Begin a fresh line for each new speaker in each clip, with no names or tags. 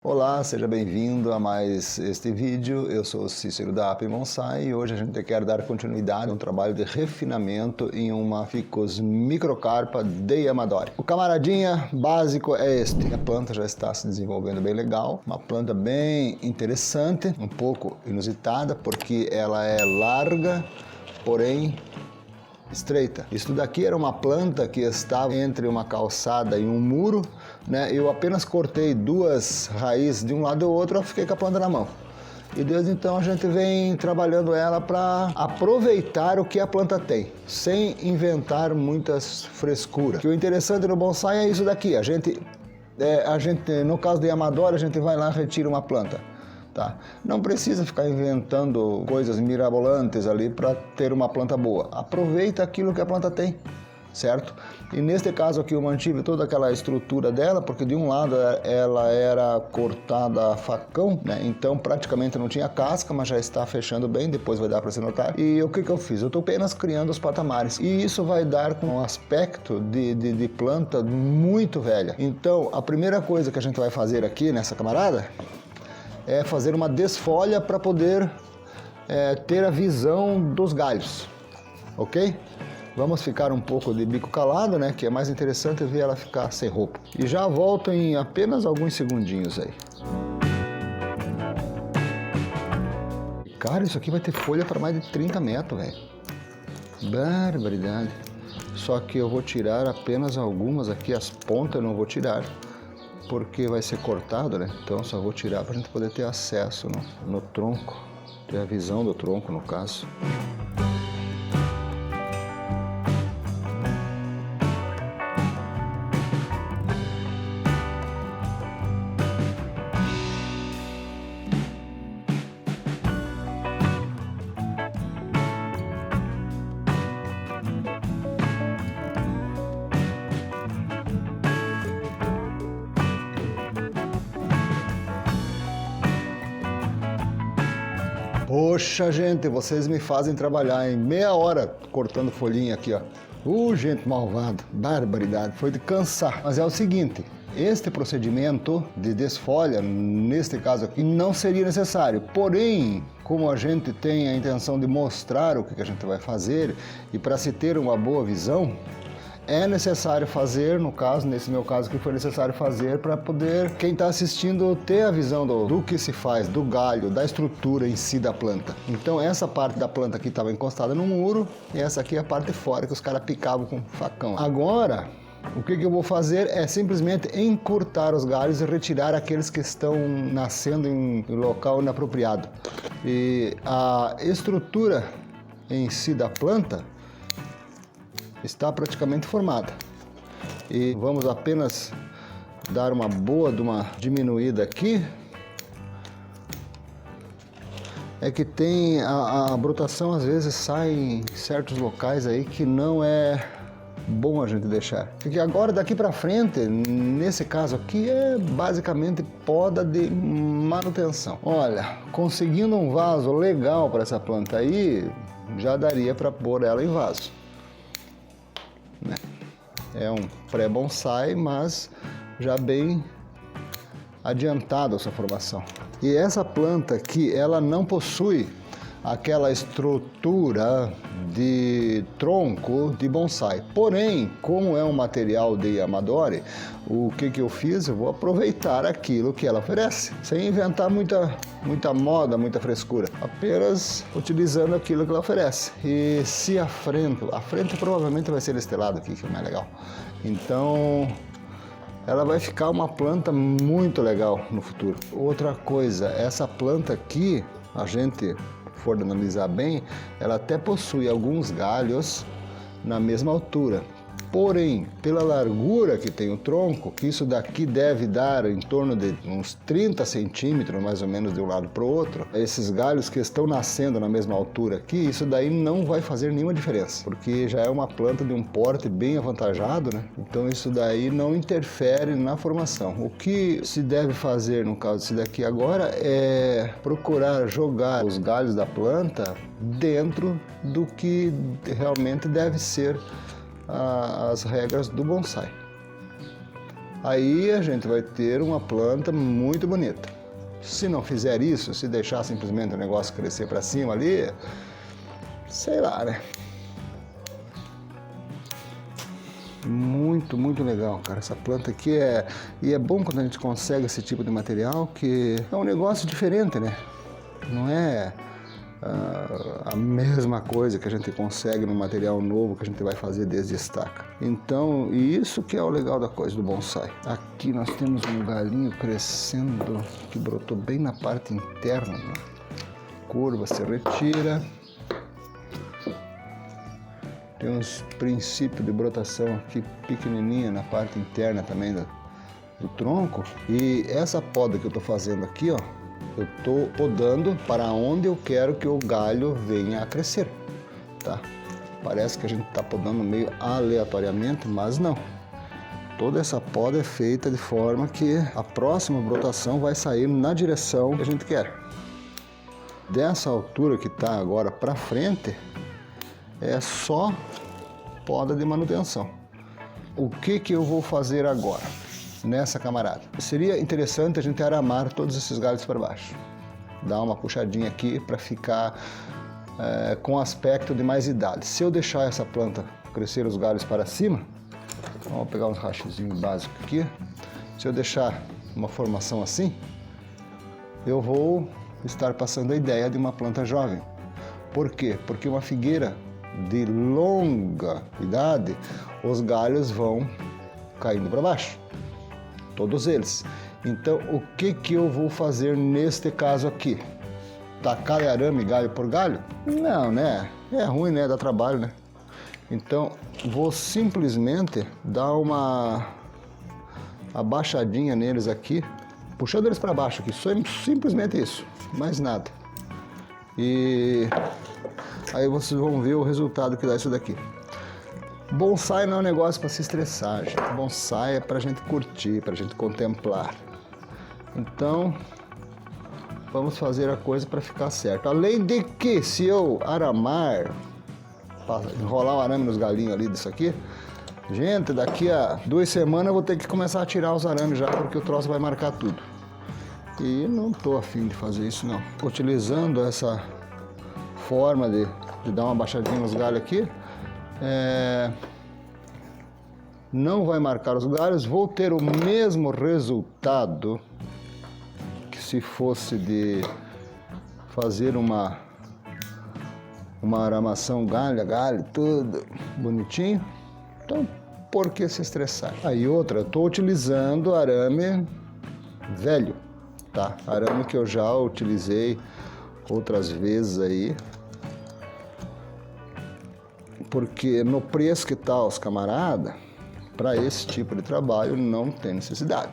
Olá, seja bem-vindo a mais este vídeo. Eu sou o Cícero da AP Bonsai e hoje a gente quer dar continuidade a um trabalho de refinamento em uma Ficus microcarpa de Yamadori. O camaradinha básico é este. A planta já está se desenvolvendo bem legal, uma planta bem interessante, um pouco inusitada porque ela é larga, porém estreita. Isso daqui era uma planta que estava entre uma calçada e um muro, né? Eu apenas cortei duas raízes de um lado e do outro, eu fiquei com a planta na mão. E desde então a gente vem trabalhando ela para aproveitar o que a planta tem, sem inventar muitas frescuras. Que o interessante no bonsai é isso daqui, a gente no caso de Yamadori, a gente vai lá e retira uma planta. Tá? Não precisa ficar inventando coisas mirabolantes ali para ter uma planta boa. Aproveita aquilo que a planta tem, certo? E neste caso aqui eu mantive toda aquela estrutura dela, porque de um lado ela era cortada a facão, né? Então praticamente não tinha casca, mas já está fechando bem, depois vai dar para se notar. E o que eu fiz? Eu estou apenas criando os patamares. E isso vai dar com um aspecto de planta muito velha. Então a primeira coisa que a gente vai fazer aqui nessa camarada é fazer uma desfolha para poder ter a visão dos galhos, ok? Vamos ficar um pouco de bico calado, né? Que é mais interessante ver ela ficar sem roupa. E já volto em apenas alguns segundinhos aí. Cara, isso aqui vai ter folha para mais de 30 metros, velho. Barbaridade. Só que eu vou tirar apenas algumas aqui, as pontas eu não vou tirar, porque vai ser cortado, né? Então só vou tirar para a gente poder ter acesso no tronco, ter a visão do tronco no caso. Poxa, gente, vocês me fazem trabalhar em meia hora cortando folhinha aqui, ó. Gente malvado, barbaridade, foi de cansar. Mas é o seguinte, este procedimento de desfolha, neste caso aqui, não seria necessário. Porém, como a gente tem a intenção de mostrar o que a gente vai fazer e para se ter uma boa visão, é necessário fazer, no caso, nesse meu caso que foi necessário fazer para poder, quem está assistindo, ter a visão do que se faz, do galho, da estrutura em si da planta. Então essa parte da planta aqui estava encostada no muro e essa aqui é a parte de fora que os caras picavam com facão. Agora, o que eu vou fazer é simplesmente encurtar os galhos e retirar aqueles que estão nascendo em local inapropriado. E a estrutura em si da planta está praticamente formada. E vamos apenas dar uma boa diminuída aqui. É que tem a brotação às vezes sai em certos locais aí que não é bom a gente deixar. Porque agora daqui para frente, nesse caso aqui, é basicamente poda de manutenção. Olha, conseguindo um vaso legal para essa planta aí, já daria para pôr ela em vaso. É um pré-bonsai, mas já bem adiantado a sua formação. E essa planta aqui, ela não possui aquela estrutura de tronco de bonsai. Porém, como é um material de Yamadori, o que eu fiz? Eu vou aproveitar aquilo que ela oferece, sem inventar muita moda, muita frescura, apenas utilizando aquilo que ela oferece. E se a frente provavelmente vai ser estelado aqui, que é mais legal. Então ela vai ficar uma planta muito legal no futuro. Outra coisa, essa planta aqui, a gente for analisar bem, ela até possui alguns galhos na mesma altura. Porém, pela largura que tem o tronco, que isso daqui deve dar em torno de uns 30 centímetros, mais ou menos, de um lado para o outro, esses galhos que estão nascendo na mesma altura aqui, isso daí não vai fazer nenhuma diferença, porque já é uma planta de um porte bem avantajado, né? Então isso daí não interfere na formação. O que se deve fazer, no caso desse daqui agora, é procurar jogar os galhos da dentro do que realmente deve ser as regras do bonsai. Aí a gente vai ter uma planta muito bonita. Se não fizer isso, se deixar simplesmente o negócio crescer para cima ali, sei lá, né? Muito, muito legal, cara. Essa planta aqui E é bom quando a gente consegue esse tipo de material, que é um negócio diferente, né? Não é a mesma coisa que a gente consegue no material novo que a gente vai fazer desde estaca. Então, isso que é o legal da coisa do bonsai. Aqui nós temos um galinho crescendo que brotou bem na parte interna, né? Curva, se retira. Tem uns princípios de brotação aqui pequenininha na parte interna também do tronco. E essa poda que eu estou fazendo aqui, ó, eu estou podando para onde eu quero que o galho venha a crescer, tá? Parece que a gente está podando meio aleatoriamente, mas não. Toda essa poda é feita de forma que a próxima brotação vai sair na direção que a gente quer. Dessa altura que está agora para frente, é só poda de manutenção. O que eu vou fazer agora nessa camarada? Seria interessante a gente aramar todos esses galhos para baixo. Dar uma puxadinha aqui para ficar com aspecto de mais idade. Se eu deixar essa planta crescer os galhos para cima, vamos pegar uns rachozinhos básicos aqui. Se eu deixar uma formação assim, eu vou estar passando a ideia de uma planta jovem. Por quê? Porque uma figueira de longa idade, os galhos vão caindo para baixo, todos eles. Então, o que eu vou fazer neste caso aqui? Tacar arame galho por galho? Não, né? É ruim, né? Dá trabalho, né? Então, vou simplesmente dar uma abaixadinha neles aqui, puxando eles para baixo aqui, simplesmente isso, mais nada. E aí vocês vão ver o resultado que dá isso daqui. Bonsai não é um negócio para se estressar, gente. Bonsai é para a gente curtir, para a gente contemplar. Então, vamos fazer a coisa para ficar certo. Além de que, se eu aramar, enrolar o arame nos galinhos ali disso aqui, gente, daqui a 2 semanas eu vou ter que começar a tirar os arames já, porque o troço vai marcar tudo. E não estou afim de fazer isso, não. Utilizando essa forma de dar uma baixadinha nos galhos aqui, não vai marcar os galhos, vou ter o mesmo resultado que se fosse de fazer uma aramação galho a galho, tudo bonitinho. Então, por que se estressar? Aí outra, eu estou utilizando arame velho, tá? Arame que eu já utilizei outras vezes aí, porque no preço que tá os camarada, para esse tipo de trabalho não tem necessidade.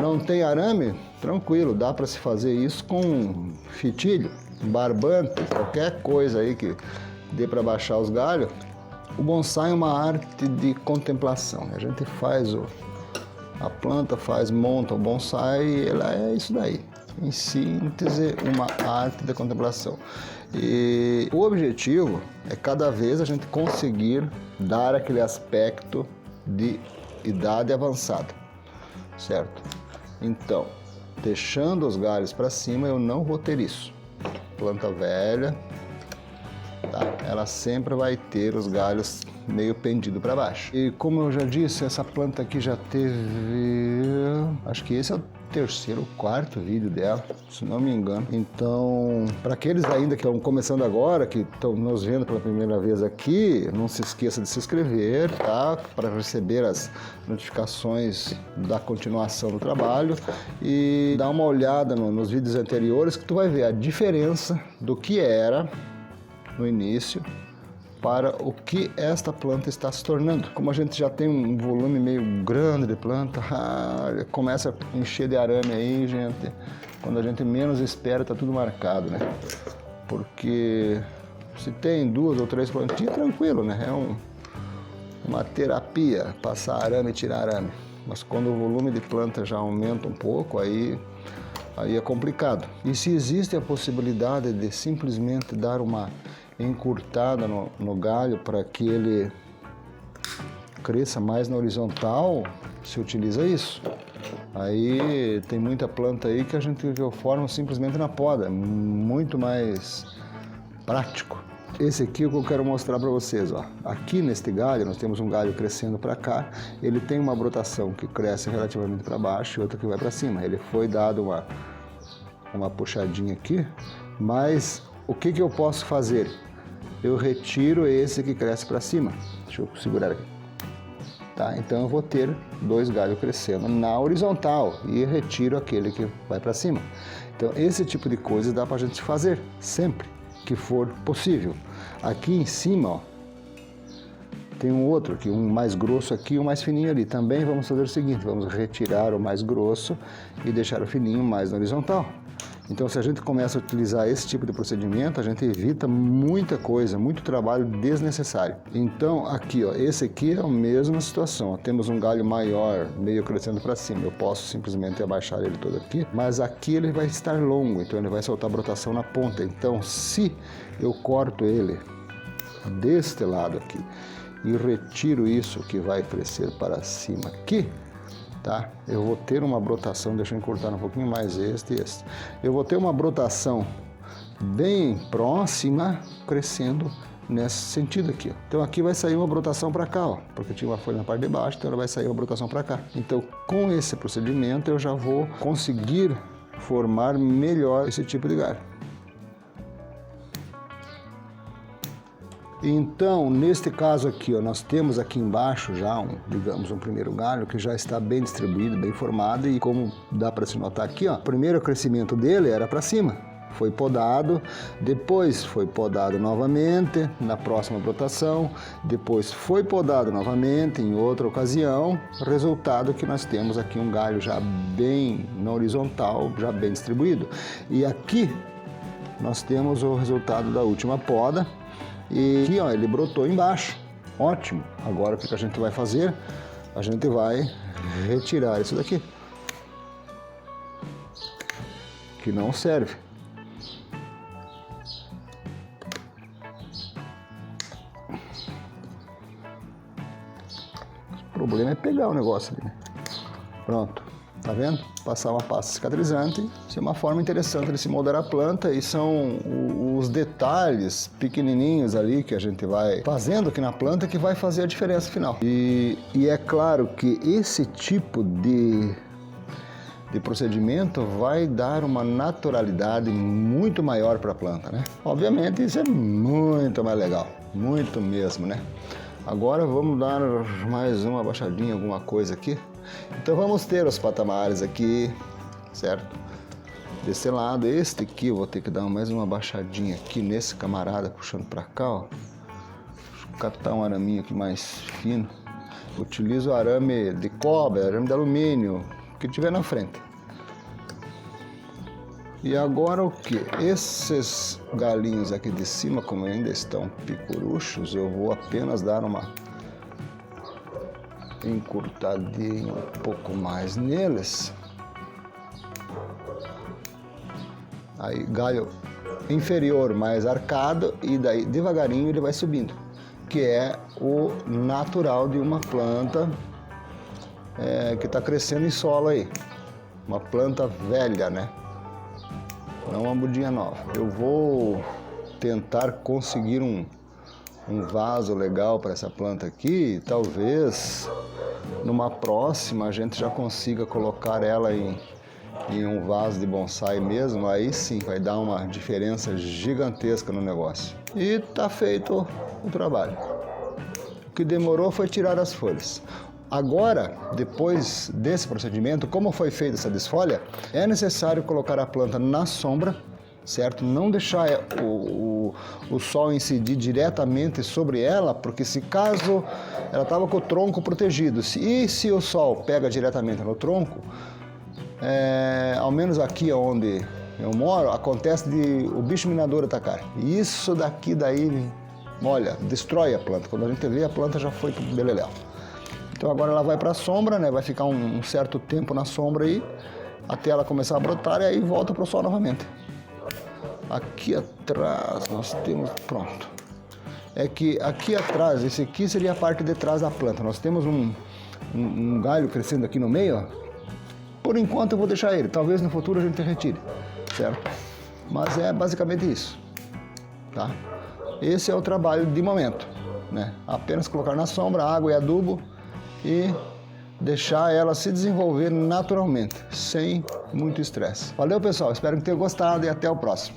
Não tem arame? Tranquilo, dá para se fazer isso com fitilho, barbante, qualquer coisa aí que dê para baixar os galhos. O bonsai é uma arte de contemplação. A gente faz a planta, monta o bonsai e ela é isso daí. Em síntese, uma arte de contemplação. E o objetivo é cada vez a gente conseguir dar aquele aspecto de idade avançada, certo? Então, deixando os galhos para cima, eu não vou ter isso. Planta velha, tá? Ela sempre vai ter os galhos meio pendido para baixo. E como eu já disse, essa planta aqui já teve, acho que esse é o 3º ou 4º vídeo dela, se não me engano. Então, para aqueles ainda que estão começando agora, que estão nos vendo pela primeira vez aqui, não se esqueça de se inscrever, tá? Para receber as notificações da continuação do trabalho e dar uma olhada nos vídeos anteriores que tu vai ver a diferença do que era no início para o que esta planta está se tornando. Como a gente já tem um volume meio grande de planta, começa a encher de arame aí, gente. Quando a gente menos espera, tá tudo marcado, né? Porque se tem 2 ou 3 plantinhas, tranquilo, né? É uma terapia, passar arame e tirar arame. Mas quando o volume de planta já aumenta um pouco, aí é complicado. E se existe a possibilidade de simplesmente dar uma encurtada no galho para que ele cresça mais na horizontal, se utiliza isso. Aí tem muita planta aí que eu formo simplesmente na poda, muito mais prático. Esse aqui é o que eu quero mostrar para vocês, ó. Aqui neste galho, nós temos um galho crescendo para cá, ele tem uma brotação que cresce relativamente para baixo e outra que vai para cima. Ele foi dado uma puxadinha aqui, mas o que eu posso fazer? Eu retiro esse que cresce para cima. Deixa eu segurar aqui. Tá? Então eu vou ter dois galhos crescendo na horizontal e retiro aquele que vai para cima. Então esse tipo de coisa dá para a gente fazer sempre que for possível. Aqui em cima, ó, tem um outro aqui, um mais grosso aqui e um mais fininho ali. Também vamos fazer o seguinte, vamos retirar o mais grosso e deixar o fininho mais na horizontal. Então, se a gente começa a utilizar esse tipo de procedimento, a gente evita muita coisa, muito trabalho desnecessário. Então, aqui, ó, esse aqui é a mesma situação. Ó, temos um galho maior, meio crescendo para cima. Eu posso simplesmente abaixar ele todo aqui, mas aqui ele vai estar longo, então ele vai soltar brotação na ponta. Então, se eu corto ele deste lado aqui e retiro isso que vai crescer para cima aqui, tá? Eu vou ter uma brotação, deixa eu encurtar um pouquinho mais este e este. Eu vou ter uma brotação bem próxima, crescendo nesse sentido aqui, ó. Então aqui vai sair uma brotação para cá, ó, porque tinha uma folha na parte de baixo, então ela vai sair uma brotação para cá. Então com esse procedimento eu já vou conseguir formar melhor esse tipo de galho. Então, neste caso aqui, ó, nós temos aqui embaixo já, digamos, um primeiro galho que já está bem distribuído, bem formado, e como dá para se notar aqui, ó, o primeiro crescimento dele era para cima, foi podado, depois foi podado novamente na próxima brotação, depois foi podado novamente em outra ocasião, resultado que nós temos aqui um galho já bem na horizontal, já bem distribuído. E aqui nós temos o resultado da última poda. E aqui, ó, ele brotou embaixo. Ótimo. Agora o que a gente vai fazer? A gente vai retirar isso daqui, que não serve. O problema é pegar o negócio ali, né? Pronto. Tá vendo? Passar uma pasta cicatrizante. Isso é uma forma interessante de se moldar a planta e são os detalhes pequenininhos ali que a gente vai fazendo aqui na planta que vai fazer a diferença final. E é claro que esse tipo de procedimento vai dar uma naturalidade muito maior para a planta, né? Obviamente isso é muito mais legal, muito mesmo, né? Agora vamos dar mais uma baixadinha, alguma coisa aqui. Então vamos ter os patamares aqui, certo? Desse lado, este aqui eu vou ter que dar mais uma baixadinha aqui nesse camarada, puxando para cá, ó. Deixa eu captar um araminho aqui mais fino. Utilizo arame de cobre, arame de alumínio, o que tiver na frente. E agora o que? Esses galinhos aqui de cima, como ainda estão picuruchos, eu vou apenas dar uma encurtadinha um pouco mais neles. Aí galho inferior mais arcado e daí devagarinho ele vai subindo, que é o natural de uma planta que está crescendo em solo aí, uma planta velha, né? Não uma mudinha nova. Eu vou tentar conseguir um vaso legal para essa planta aqui, talvez numa próxima a gente já consiga colocar ela em um vaso de bonsai mesmo, aí sim vai dar uma diferença gigantesca no negócio. E tá feito o trabalho. O que demorou foi tirar as folhas. Agora, depois desse procedimento, como foi feita essa desfolha, é necessário colocar a planta na sombra, certo? Não deixar o sol incidir diretamente sobre ela, porque se caso ela estava com o tronco protegido, e se o sol pega diretamente no tronco, ao menos aqui onde eu moro, acontece de o bicho minador atacar. E isso daí, olha, destrói a planta. Quando a gente vê, a planta já foi pro beleléu. Então agora ela vai para a sombra, né? Vai ficar um certo tempo na sombra aí, até ela começar a brotar e aí volta para o sol novamente. Aqui atrás nós temos, pronto. É que aqui atrás, esse aqui seria a parte de trás da planta. Nós temos um galho crescendo aqui no meio, ó. Por enquanto eu vou deixar ele, talvez no futuro a gente retire, certo? Mas é basicamente isso, tá? Esse é o trabalho de momento, né? Apenas colocar na sombra água e adubo e deixar ela se desenvolver naturalmente, sem muito estresse. Valeu, pessoal, espero que tenham gostado e até o próximo.